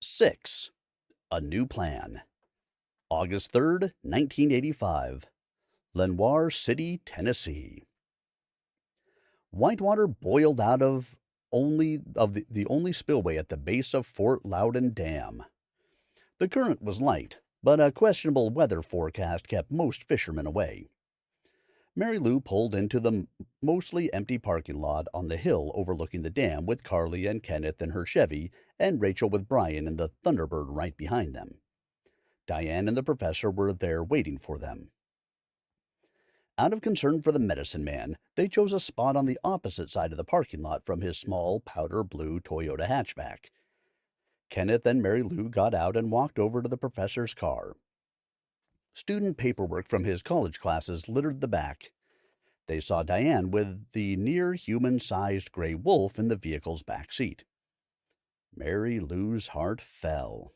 6. A New Plan. August 3rd, 1985. Lenoir City, Tennessee. Whitewater boiled out of the only spillway at the base of Fort Loudon Dam. The current was light, but a questionable weather forecast kept most fishermen away. Mary Lou pulled into the mostly empty parking lot on the hill overlooking the dam with Carly and Kenneth in her Chevy and Rachel with Brian in the Thunderbird right behind them. Diane and the professor were there waiting for them. Out of concern for the medicine man, they chose a spot on the opposite side of the parking lot from his small powder blue Toyota hatchback. Kenneth and Mary Lou got out and walked over to the professor's car. Student paperwork from his college classes littered the back. They saw Diane with the near human-sized gray wolf in the vehicle's back seat. Mary Lou's heart fell.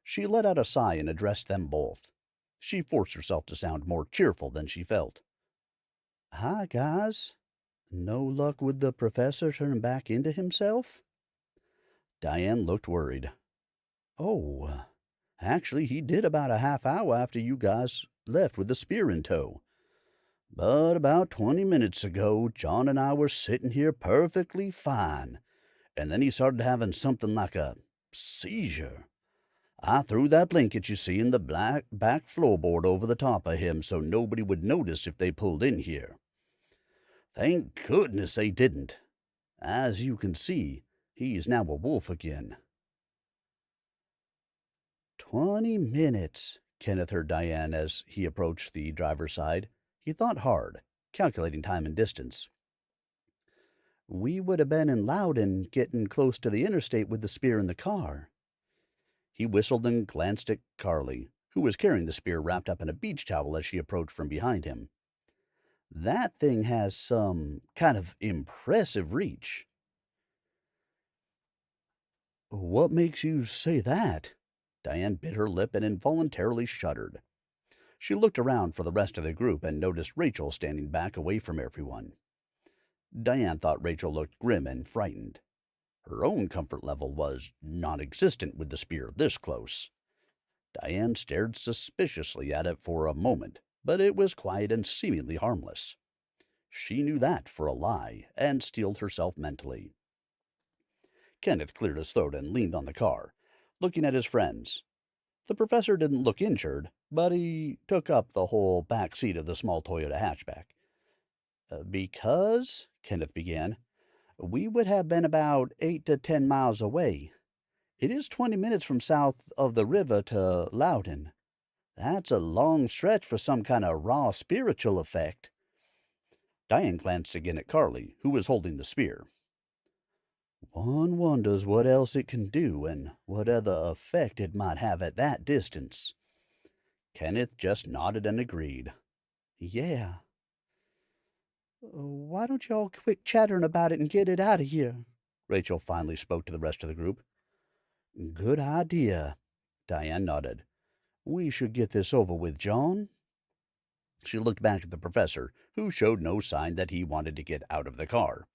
She let out a sigh and addressed them both. She forced herself to sound more cheerful than she felt. "Hi, guys. No luck with the professor turning back into himself?" Diane looked worried. "Oh, actually, he did about a half hour after you guys left with the spear in tow. But about 20 minutes ago, John and I were sitting here perfectly fine, and then he started having something like a seizure. I threw that blanket you see in the black back floorboard over the top of him so nobody would notice if they pulled in here. Thank goodness they didn't. As you can see, he's now a wolf again." 20 minutes, Kenneth heard Diane as he approached the driver's side. He thought hard, calculating time and distance. "We would have been in Loudon getting close to the interstate with the spear in the car." He whistled and glanced at Carly, who was carrying the spear wrapped up in a beach towel as she approached from behind him. "That thing has some kind of impressive reach." "What makes you say that?" Diane bit her lip and involuntarily shuddered. She looked around for the rest of the group and noticed Rachel standing back away from everyone. Diane thought Rachel looked grim and frightened. Her own comfort level was non-existent with the spear this close. Diane stared suspiciously at it for a moment, but it was quiet and seemingly harmless. She knew that for a lie, and steeled herself mentally. Kenneth cleared his throat and leaned on the car, looking at his friends. The professor didn't look injured, but he took up the whole back seat of the small Toyota hatchback. "Because," Kenneth began, "we would have been about 8 to 10 miles away. It is 20 minutes from south of the river to Loudon. That's a long stretch for some kind of raw spiritual effect." Diane glanced again at Carly, who was holding the spear. "One wonders what else it can do and what other effect it might have at that distance." Kenneth just nodded and agreed. "Yeah." "Why don't you all quit chattering about it and get it out of here?" Rachel finally spoke to the rest of the group. "Good idea." Diane nodded. "We should get this over with, John." She looked back at the professor, who showed no sign that he wanted to get out of the car.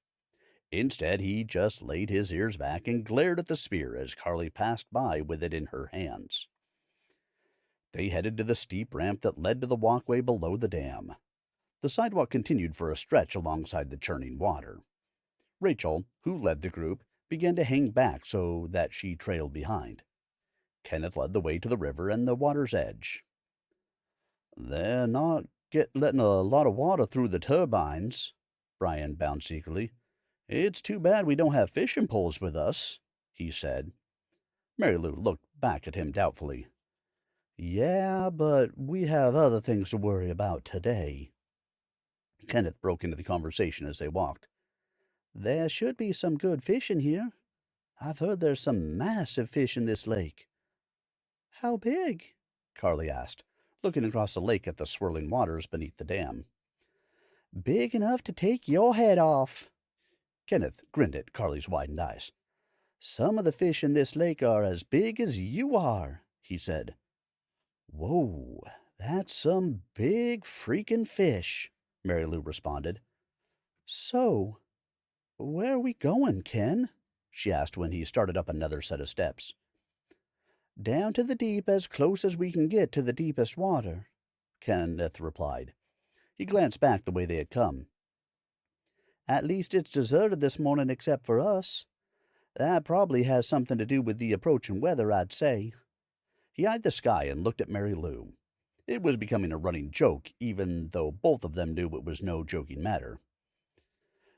Instead, he just laid his ears back and glared at the spear as Carly passed by with it in her hands. They headed to the steep ramp that led to the walkway below the dam. The sidewalk continued for a stretch alongside the churning water. Rachel, who led the group, began to hang back so that she trailed behind. Kenneth led the way to the river and the water's edge. "They're not letting a lot of water through the turbines," Brian bounced eagerly. "It's too bad we don't have fishing poles with us," he said. Mary Lou looked back at him doubtfully. "Yeah, but we have other things to worry about today." Kenneth broke into the conversation as they walked. "There should be some good fishing here. I've heard there's some massive fish in this lake." "How big?" Carly asked, looking across the lake at the swirling waters beneath the dam. "Big enough to take your head off." Kenneth grinned at Carly's widened eyes. "Some of the fish in this lake are as big as you are," he said. "Whoa, that's some big freaking fish," Mary Lou responded. "So, where are we going, Ken?" she asked when he started up another set of steps. Down to the deep as close as we can get to the deepest water, Kenneth replied. He glanced back the way they had come. At least it's deserted this morning except for us. That probably has something to do with the approaching weather, I'd say. He eyed the sky and looked at Mary Lou. It was becoming a running joke, even though both of them knew it was no joking matter.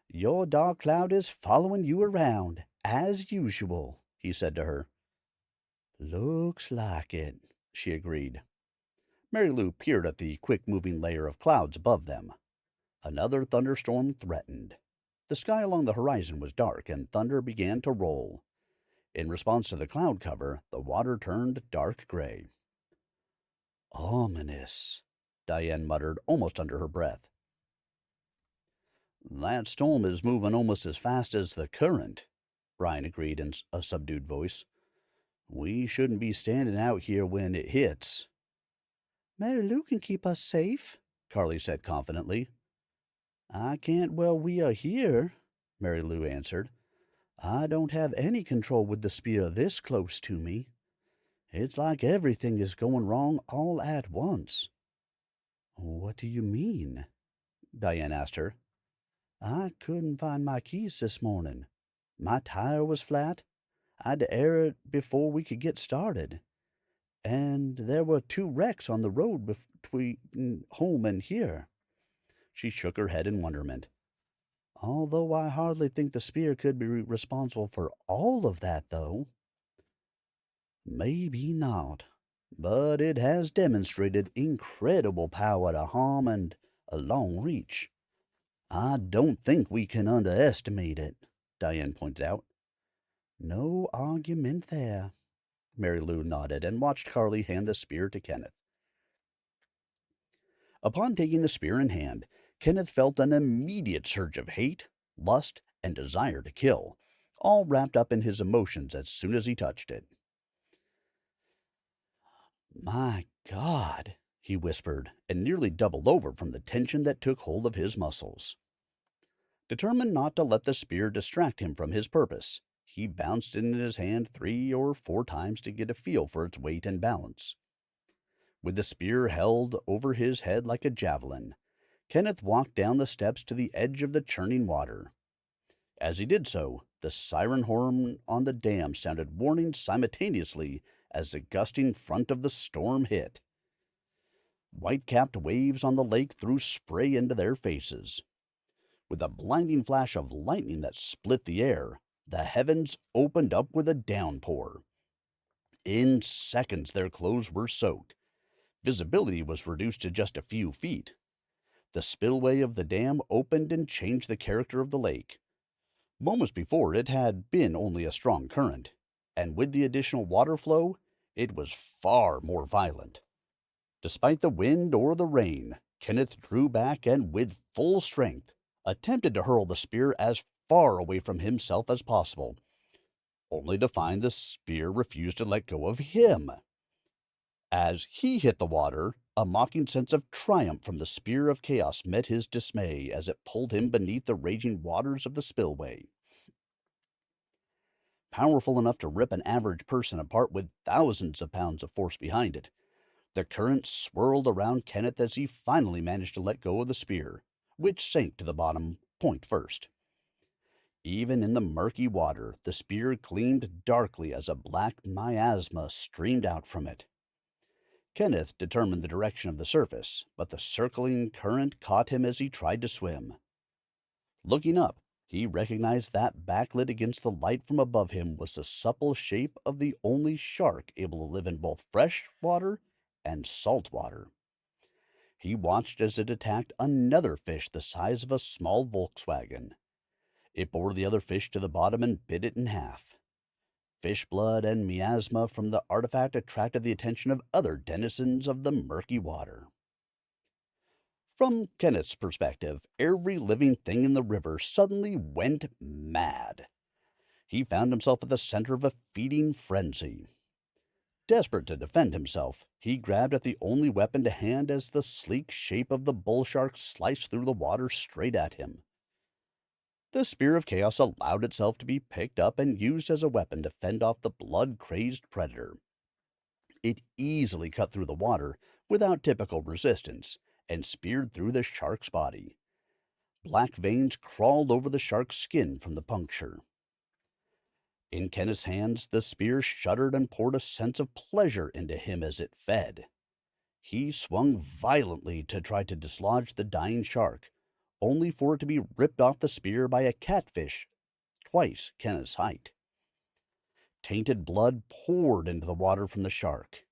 Your dark cloud is following you around, as usual, he said to her. Looks like it, she agreed. Mary Lou peered at the quick-moving layer of clouds above them. Another thunderstorm threatened. The sky along the horizon was dark, and thunder began to roll. In response to the cloud cover, the water turned dark gray. Ominous, Diane muttered almost under her breath. That storm is moving almost as fast as the current, Brian agreed in a subdued voice. We shouldn't be standing out here when it hits. Mary Lou can keep us safe, Carly said confidently. I can't while we are here, Mary Lou answered. I don't have any control with the spear this close to me. It's like everything is going wrong all at once. What do you mean? Diane asked her. I couldn't find my keys this morning. My tire was flat. I had to air it before we could get started. And there were 2 wrecks on the road between home and here. She shook her head in wonderment. Although I hardly think the spear could be responsible for all of that, though. Maybe not, but it has demonstrated incredible power to harm and a long reach. I don't think we can underestimate it, Diane pointed out. No argument there. Mary Lou nodded and watched Carly hand the spear to Kenneth. Upon taking the spear in hand, Kenneth felt an immediate surge of hate, lust, and desire to kill, all wrapped up in his emotions as soon as he touched it. My God, he whispered, and nearly doubled over from the tension that took hold of his muscles. Determined not to let the spear distract him from his purpose, he bounced it in his hand 3 or 4 times to get a feel for its weight and balance. With the spear held over his head like a javelin, Kenneth walked down the steps to the edge of the churning water. As he did so, the siren horn on the dam sounded warning simultaneously as the gusting front of the storm hit. White-capped waves on the lake threw spray into their faces. With a blinding flash of lightning that split the air, the heavens opened up with a downpour. In seconds, their clothes were soaked. Visibility was reduced to just a few feet. The spillway of the dam opened and changed the character of the lake. Moments before, it had been only a strong current, and with the additional water flow, it was far more violent. Despite the wind or the rain, Kenneth drew back and, with full strength, attempted to hurl the spear as far away from himself as possible, only to find the spear refused to let go of him. As he hit the water, a mocking sense of triumph from the spear of chaos met his dismay as it pulled him beneath the raging waters of the spillway. Powerful enough to rip an average person apart with thousands of pounds of force behind it, the current swirled around Kenneth as he finally managed to let go of the spear, which sank to the bottom point first. Even in the murky water, the spear gleamed darkly as a black miasma streamed out from it. Kenneth determined the direction of the surface, but the circling current caught him as he tried to swim. Looking up, he recognized that backlit against the light from above him was the supple shape of the only shark able to live in both fresh water and salt water. He watched as it attacked another fish the size of a small Volkswagen. It bore the other fish to the bottom and bit it in half. Fish blood and miasma from the artifact attracted the attention of other denizens of the murky water. From Kenneth's perspective, every living thing in the river suddenly went mad. He found himself at the center of a feeding frenzy. Desperate to defend himself, he grabbed at the only weapon to hand as the sleek shape of the bull shark sliced through the water straight at him. The spear of chaos allowed itself to be picked up and used as a weapon to fend off the blood-crazed predator. It easily cut through the water without typical resistance and speared through the shark's body. Black veins crawled over the shark's skin from the puncture. In Kenneth's hands, the spear shuddered and poured a sense of pleasure into him as it fed. He swung violently to try to dislodge the dying shark, only for it to be ripped off the spear by a catfish twice Kenneth's height. Tainted blood poured into the water from the shark.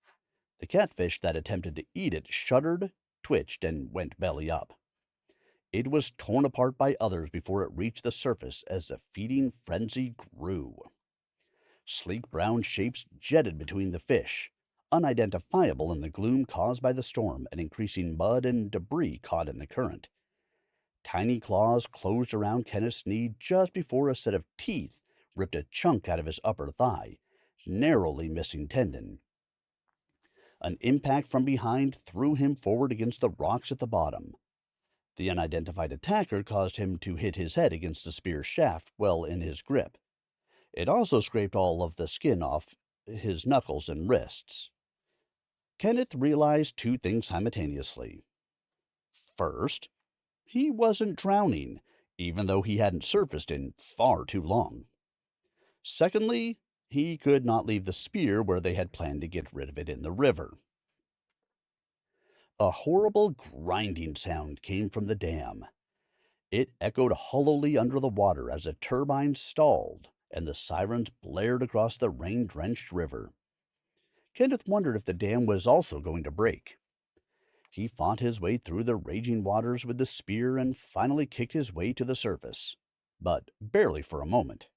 The catfish that attempted to eat it shuddered, twitched, and went belly up. It was torn apart by others before it reached the surface as the feeding frenzy grew. Sleek brown shapes jetted between the fish, unidentifiable in the gloom caused by the storm and increasing mud and debris caught in the current. Tiny claws closed around Kenneth's knee just before a set of teeth ripped a chunk out of his upper thigh, narrowly missing tendon. An impact from behind threw him forward against the rocks at the bottom. The unidentified attacker caused him to hit his head against the spear's shaft well in his grip. It also scraped all of the skin off his knuckles and wrists. Kenneth realized two things simultaneously. First, he wasn't drowning, even though he hadn't surfaced in far too long. Secondly, he could not leave the spear where they had planned to get rid of it in the river. A horrible grinding sound came from the dam. It echoed hollowly under the water as a turbine stalled and the sirens blared across the rain-drenched river. Kenneth wondered if the dam was also going to break. He fought his way through the raging waters with the spear and finally kicked his way to the surface, but barely for a moment.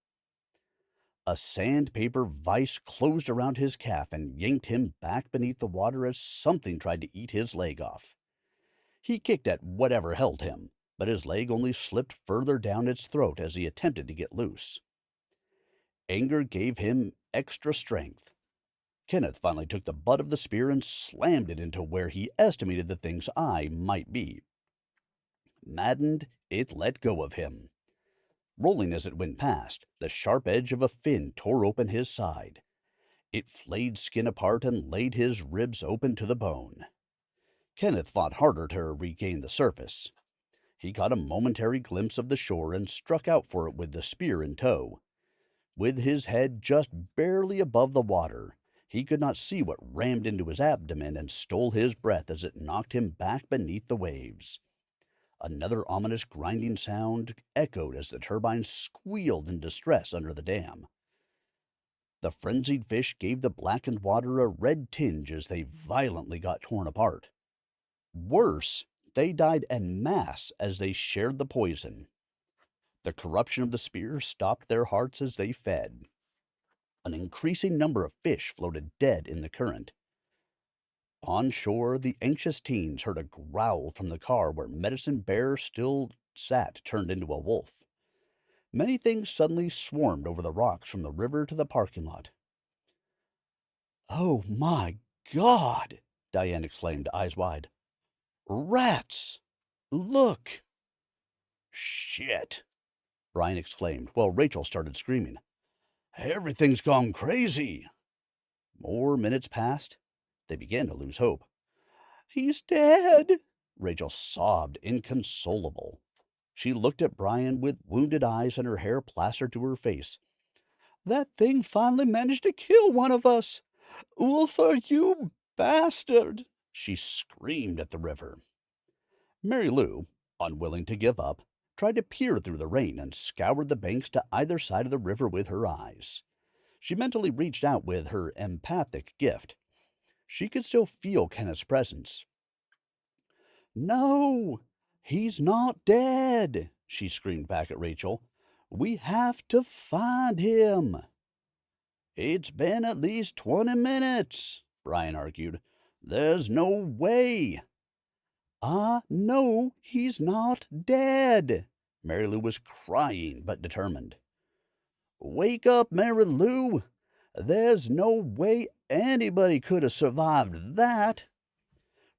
A sandpaper vise closed around his calf and yanked him back beneath the water as something tried to eat his leg off. He kicked at whatever held him, but his leg only slipped further down its throat as he attempted to get loose. Anger gave him extra strength. Kenneth finally took the butt of the spear and slammed it into where he estimated the thing's eye might be. Maddened, it let go of him. Rolling as it went past, the sharp edge of a fin tore open his side. It flayed skin apart and laid his ribs open to the bone. Kenneth fought harder to regain the surface. He caught a momentary glimpse of the shore and struck out for it with the spear in tow. With his head just barely above the water, he could not see what rammed into his abdomen and stole his breath as it knocked him back beneath the waves. Another ominous grinding sound echoed as the turbine squealed in distress under the dam. The frenzied fish gave the blackened water a red tinge as they violently got torn apart. Worse, they died en masse as they shared the poison. The corruption of the spear stopped their hearts as they fed. An increasing number of fish floated dead in the current. On shore, the anxious teens heard a growl from the car where Medicine Bear still sat turned into a wolf. Many things suddenly swarmed over the rocks from the river to the parking lot. "Oh, my God!" Diane exclaimed, eyes wide. "Rats! Look!" "Shit!" Brian exclaimed, while Rachel started screaming. "Everything's gone crazy!" More minutes passed. They began to lose hope. "He's dead!" Rachel sobbed, inconsolable. She looked at Brian with wounded eyes and her hair plastered to her face. "That thing finally managed to kill one of us! Ulfer, you bastard!" she screamed at the river. Mary Lou, unwilling to give up, tried to peer through the rain and scoured the banks to either side of the river with her eyes. She mentally reached out with her empathic gift. She could still feel Kenneth's presence. "No, he's not dead," she screamed back at Rachel. "We have to find him." "It's been at least 20 minutes," Brian argued. "There's no way." "I know he's not dead." Mary Lou was crying but determined. "Wake up, Mary Lou. There's no way anybody could have survived that."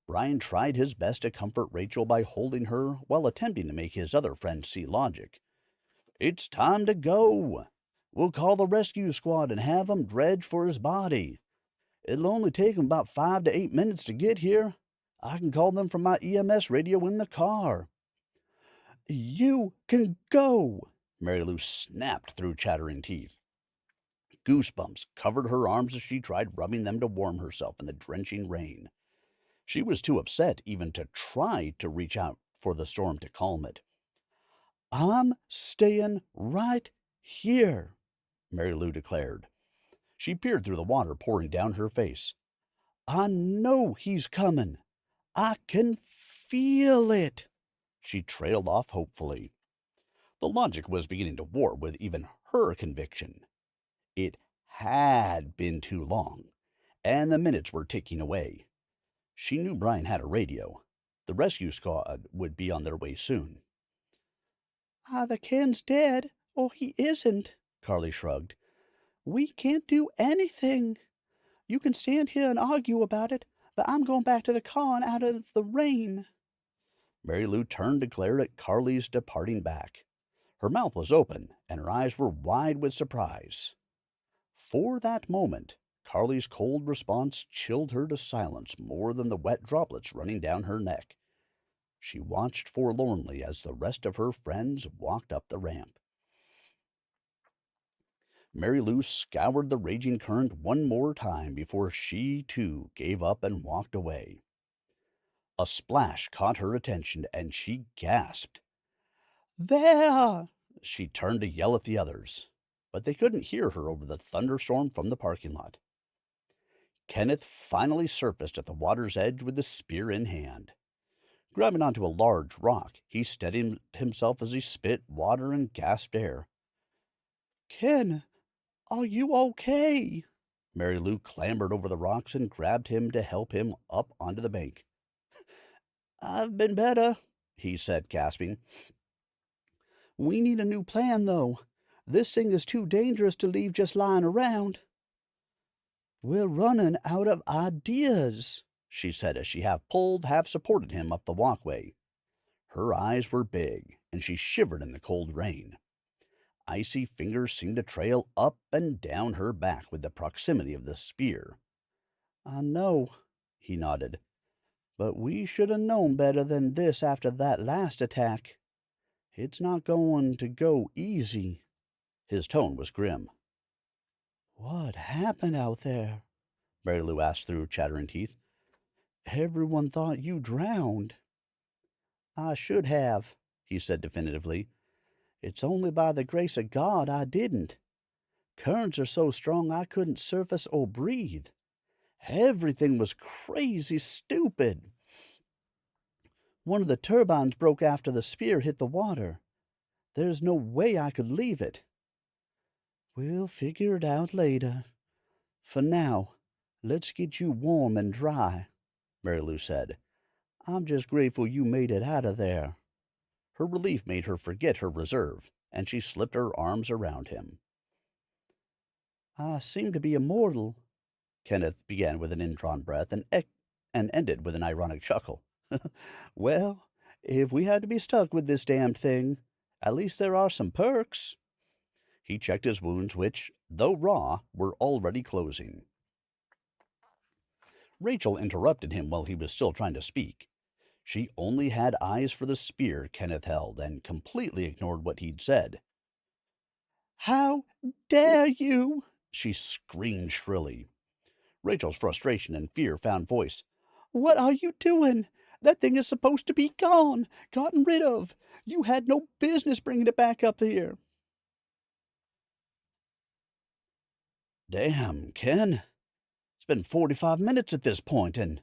Brian tried his best to comfort Rachel by holding her while attempting to make his other friends see logic. "It's time to go. We'll call the rescue squad and have 'em dredge for his body. It'll only take 'em about 5 to 8 minutes to get here. I can call them from my EMS radio in the car." "You can go!" Mary Lou snapped through chattering teeth. Goosebumps covered her arms as she tried rubbing them to warm herself in the drenching rain. She was too upset even to try to reach out for the storm to calm it. "I'm staying right here," Mary Lou declared. She peered through the water pouring down her face. "I know he's coming. I can feel it." She trailed off hopefully. The logic was beginning to war with even her conviction. It had been too long, and the minutes were ticking away. She knew Brian had a radio. The rescue squad would be on their way soon. "Either Ken's dead, or he isn't," Carly shrugged. "We can't do anything. You can stand here and argue about it, but I'm going back to the car and out of the rain." Mary Lou turned to glare at Carly's departing back. Her mouth was open, and her eyes were wide with surprise. For that moment, Carly's cold response chilled her to silence more than the wet droplets running down her neck. She watched forlornly as the rest of her friends walked up the ramp. Mary Lou scoured the raging current one more time before she, too, gave up and walked away. A splash caught her attention, and she gasped. "There!" She turned to yell at the others, but they couldn't hear her over the thunderstorm from the parking lot. Kenneth finally surfaced at the water's edge with the spear in hand. Grabbing onto a large rock, he steadied himself as he spit water and gasped air. "Ken, are you okay?" Mary Lou clambered over the rocks and grabbed him to help him up onto the bank. "I've been better," he said, gasping. "We need a new plan, though. This thing is too dangerous to leave just lying around." "We're running out of ideas," she said as she half pulled, half supported him up the walkway. Her eyes were big, and she shivered in the cold rain. Icy fingers seemed to trail up and down her back with the proximity of the spear. "I know," he nodded, "but we should have known better than this after that last attack. It's not going to go easy." His tone was grim. "What happened out there?" Mary Lou asked through chattering teeth. "Everyone thought you drowned." "I should have," he said definitively. "It's only by the grace of God I didn't. Currents are so strong I couldn't surface or breathe. Everything was crazy stupid. One of the turbines broke after the spear hit the water. There's no way I could leave it." "We'll figure it out later. For now, let's get you warm and dry," Mary Lou said. "I'm just grateful you made it out of there." Her relief made her forget her reserve, and she slipped her arms around him. "I seem to be immortal," Kenneth began with an indrawn breath and ended with an ironic chuckle. "Well, if we had to be stuck with this damned thing, at least there are some perks." He checked his wounds, which, though raw, were already closing. Rachel interrupted him while he was still trying to speak. She only had eyes for the spear Kenneth held and completely ignored what he'd said. "How dare you!" she screamed shrilly. Rachel's frustration and fear found voice. "What are you doing? That thing is supposed to be gone, gotten rid of. You had no business bringing it back up here." "Damn, Ken. It's been 45 minutes at this point, and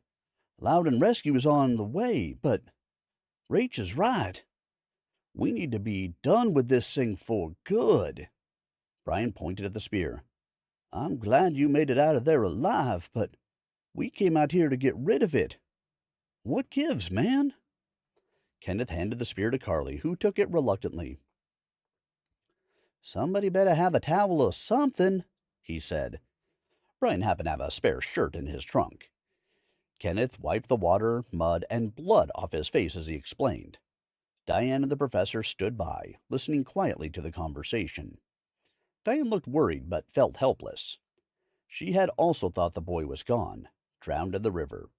Loudon Rescue is on the way, but Rach is right. We need to be done with this thing for good." Brian pointed at the spear. "I'm glad you made it out of there alive, but we came out here to get rid of it. What gives, man?" Kenneth handed the spear to Carly, who took it reluctantly. "Somebody better have a towel or something," he said. Brian happened to have a spare shirt in his trunk. Kenneth wiped the water, mud, and blood off his face as he explained. Diane and the professor stood by, listening quietly to the conversation. Diane looked worried but felt helpless. She had also thought the boy was gone, drowned in the river.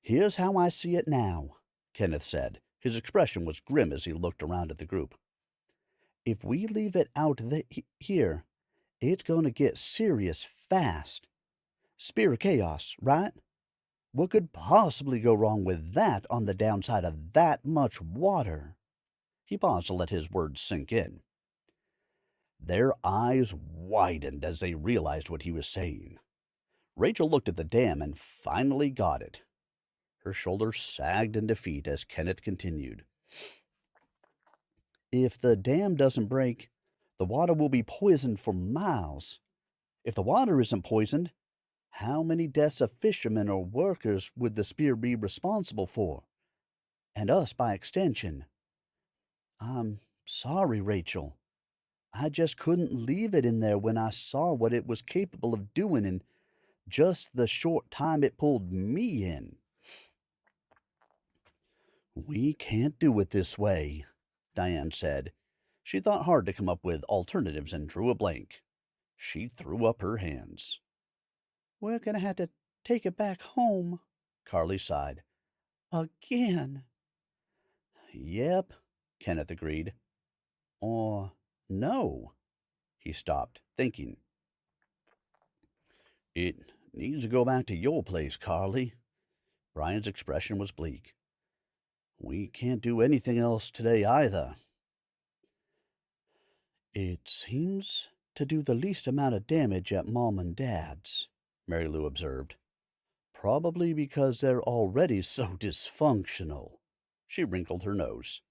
"Here's how I see it now," Kenneth said. His expression was grim as he looked around at the group. "If we leave it out here, it's going to get serious fast. Spear of chaos, right? What could possibly go wrong with that on the downside of that much water?" He paused to let his words sink in. Their eyes widened as they realized what he was saying. Rachel looked at the dam and finally got it. Her shoulders sagged in defeat as Kenneth continued. "If the dam doesn't break, the water will be poisoned for miles. If the water isn't poisoned, how many deaths of fishermen or workers would the spear be responsible for? And us by extension. I'm sorry, Rachel. I just couldn't leave it in there when I saw what it was capable of doing in just the short time it pulled me in." "We can't do it this way," Diane said. She thought hard to come up with alternatives and drew a blank. She threw up her hands. "We're going to have to take it back home," Carly sighed. "Again." "Yep," Kenneth agreed. "Or no." He stopped, thinking. "It needs to go back to your place, Carly." Brian's expression was bleak. "We can't do anything else today either." "It seems to do the least amount of damage at Mom and Dad's," Mary Lou observed. "Probably because they're already so dysfunctional." She wrinkled her nose.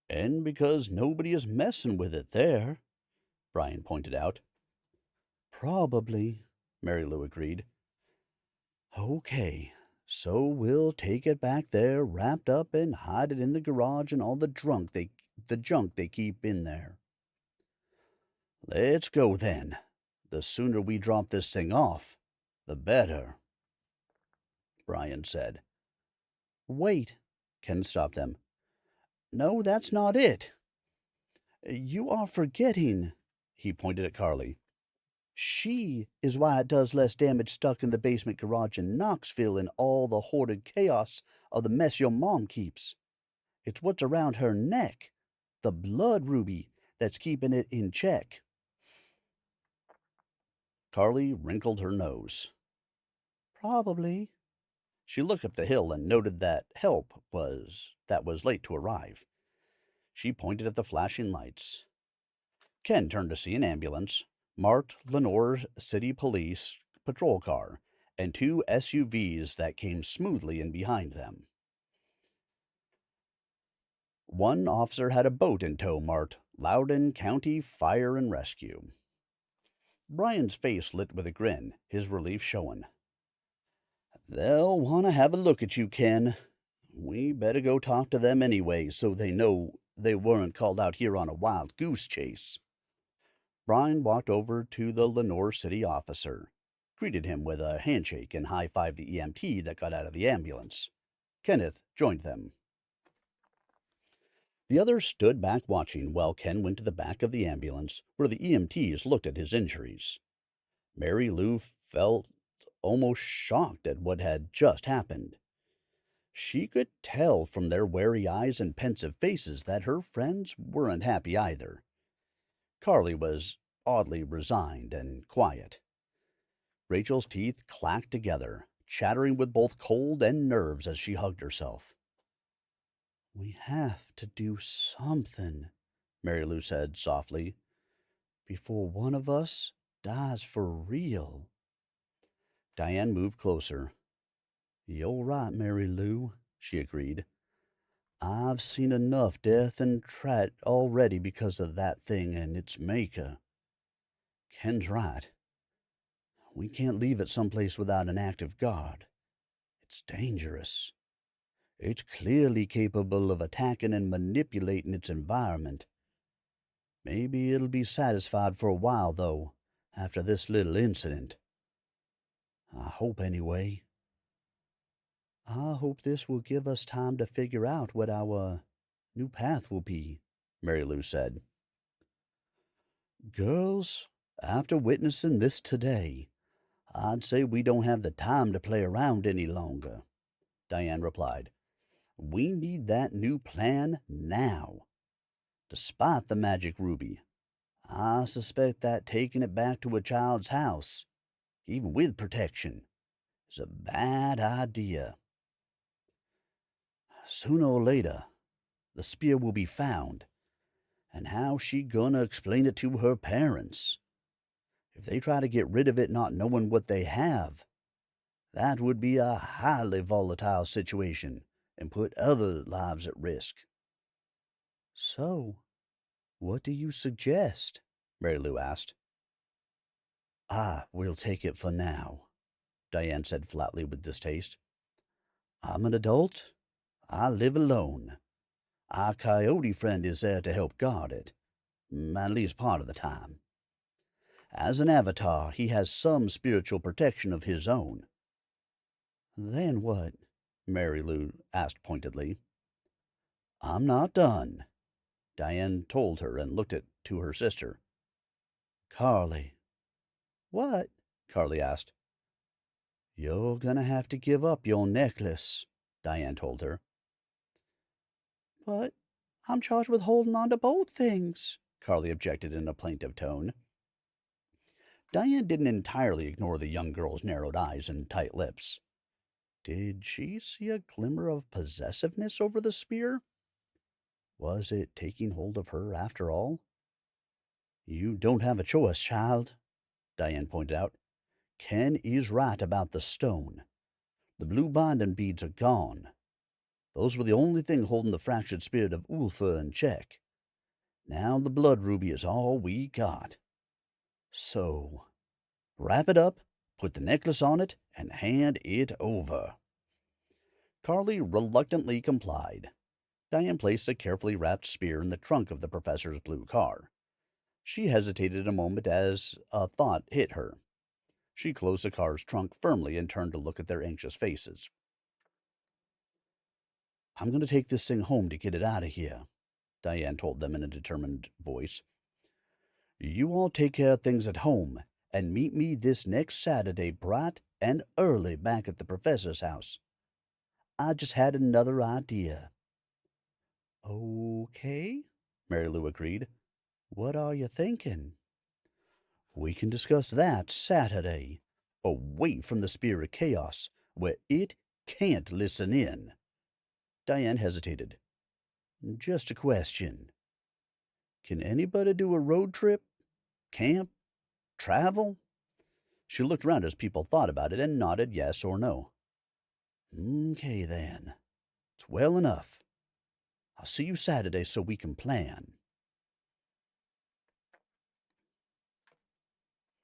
"And because nobody is messing with it there," Brian pointed out. "Probably," Mary Lou agreed. "Okay, so we'll take it back there wrapped up and hide it in the garage and all the junk they keep in there." "Let's go then. The sooner we drop this thing off, the better," Brian said. "Wait," Ken stopped them. "No, that's not it. You are forgetting," he pointed at Carly. "She is why it does less damage stuck in the basement garage in Knoxville and all the hoarded chaos of the mess your mom keeps. It's what's around her neck, the blood ruby, that's keeping it in check." Carly wrinkled her nose. "Probably." She looked up the hill and noted that help was late to arrive. She pointed at the flashing lights. Ken turned to see an ambulance, marked Lenore City Police patrol car, and two SUVs that came smoothly in behind them. One officer had a boat in tow marked Loudoun County Fire and Rescue. Brian's face lit with a grin, his relief showing. "They'll want to have a look at you, Ken. We better go talk to them anyway so they know they weren't called out here on a wild goose chase." Brian walked over to the Lenore City officer, greeted him with a handshake, and high-fived the EMT that got out of the ambulance. Kenneth joined them. The others stood back watching while Ken went to the back of the ambulance where the EMTs looked at his injuries. Mary Lou felt almost shocked at what had just happened. She could tell from their wary eyes and pensive faces that her friends weren't happy either. Carly was oddly resigned and quiet. Rachel's teeth clacked together, chattering with both cold and nerves as she hugged herself. "We have to do something," Mary Lou said softly, "before one of us dies for real." Diane moved closer. "You're right, Mary Lou," she agreed. "I've seen enough death and trat already because of that thing and its maker. Ken's right. We can't leave it someplace without an active guard. It's dangerous. It's clearly capable of attacking and manipulating its environment. Maybe it'll be satisfied for a while, though, after this little incident. I hope anyway. I hope this will give us time to figure out what our new path will be," Mary Lou said. "Girls, After witnessing this today, I'd say we don't have the time to play around any longer, Diane replied. We need that new plan now. Despite the magic ruby, I suspect that taking it back to a child's house, even with protection, is a bad idea. Sooner or later, the spear will be found, and how's she gonna explain it to her parents? If they try to get rid of it not knowing what they have, that would be a highly volatile situation and put other lives at risk. So, what do you suggest? Mary Lou asked. We'll take it for now, Diane said flatly with distaste. I'm an adult. I live alone. Our coyote friend is there to help guard it, at least part of the time. As an avatar, he has some spiritual protection of his own. Then what? Mary Lou asked pointedly. I'm not done, Diane told her and looked to her sister. Carly. What? Carly asked. You're gonna have to give up your necklace, Diane told her. But I'm charged with holding on to both things, Carly objected in a plaintive tone. Diane didn't entirely ignore the young girl's narrowed eyes and tight lips. Did she see a glimmer of possessiveness over the spear? Was it taking hold of her after all? You don't have a choice, child, Diane pointed out. Ken is right about the stone. The blue binding beads are gone. Those were the only thing holding the fractured spirit of Ulfa in check. Now the blood ruby is all we got. So, wrap it up, put the necklace on it, and hand it over. Carly reluctantly complied. Diane placed a carefully wrapped spear in the trunk of the professor's blue car. She hesitated a moment as a thought hit her. She closed the car's trunk firmly and turned to look at their anxious faces. I'm going to take this thing home to get it out of here, Diane told them in a determined voice. You all take care of things at home and meet me this next Saturday bright and early back at the professor's house. I just had another idea. Okay, Mary Lou agreed. What are you thinking? We can discuss that Saturday, away from the Spear of Chaos, where it can't listen in. Diane hesitated. Just a question. Can anybody do a road trip? Camp? Travel? She looked around as people thought about it and nodded yes or no. Okay, then. It's well enough. I'll see you Saturday so we can plan.